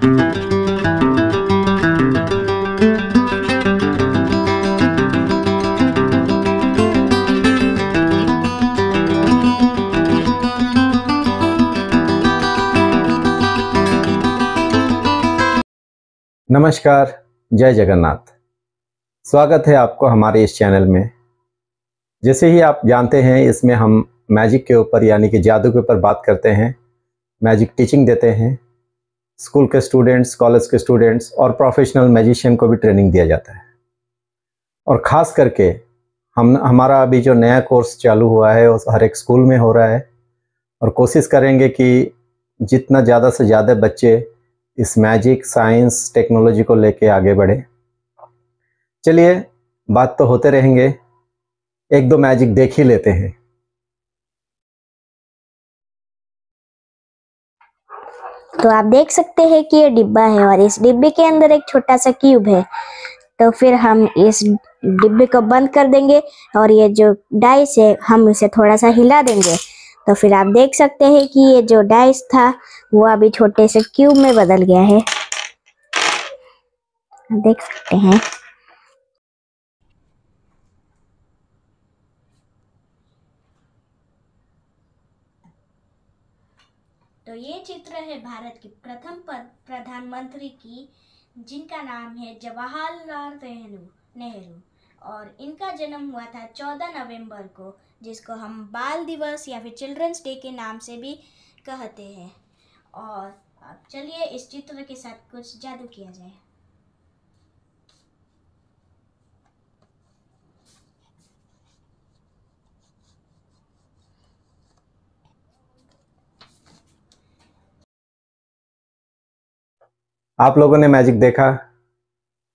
नमस्कार, जय जगन्नाथ। स्वागत है आपको हमारे इस चैनल में। जैसे ही आप जानते हैं, इसमें हम मैजिक के ऊपर यानी कि जादू के ऊपर बात करते हैं, मैजिक टीचिंग देते हैं। स्कूल के स्टूडेंट्स, कॉलेज के स्टूडेंट्स और प्रोफेशनल मैजिशियन को भी ट्रेनिंग दिया जाता है। और ख़ास करके हमारा अभी जो नया कोर्स चालू हुआ है वो हर एक स्कूल में हो रहा है, और कोशिश करेंगे कि जितना ज़्यादा से ज़्यादा बच्चे इस मैजिक, साइंस, टेक्नोलॉजी को लेके आगे बढ़े। चलिए, बात तो होते रहेंगे, एक दो मैजिक देख ही लेते हैं। तो आप देख सकते हैं कि ये डिब्बा है और इस डिब्बे के अंदर एक छोटा सा क्यूब है। तो फिर हम इस डिब्बे को बंद कर देंगे और ये जो डाइस है हम इसे थोड़ा सा हिला देंगे। तो फिर आप देख सकते हैं कि ये जो डाइस था वो अभी छोटे से क्यूब में बदल गया है, देख सकते हैं। तो ये चित्र है भारत की प्रथम प्रधानमंत्री की, जिनका नाम है जवाहरलाल नेहरू, और इनका जन्म हुआ था 14 नवंबर को, जिसको हम बाल दिवस या फिर चिल्ड्रंस डे के नाम से भी कहते हैं। और अब चलिए इस चित्र के साथ कुछ जादू किया जाए। आप लोगों ने मैजिक देखा,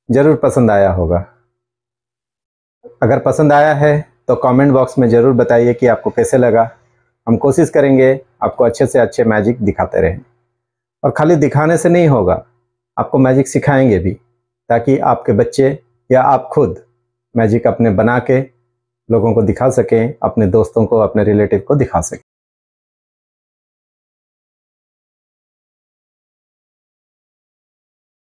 ज़रूर पसंद आया होगा। अगर पसंद आया है तो कमेंट बॉक्स में ज़रूर बताइए कि आपको कैसे लगा। हम कोशिश करेंगे आपको अच्छे से अच्छे मैजिक दिखाते रहें, और खाली दिखाने से नहीं होगा, आपको मैजिक सिखाएंगे भी, ताकि आपके बच्चे या आप खुद मैजिक अपने बना के लोगों को दिखा सकें, अपने दोस्तों को, अपने रिलेटिव को दिखा सकें।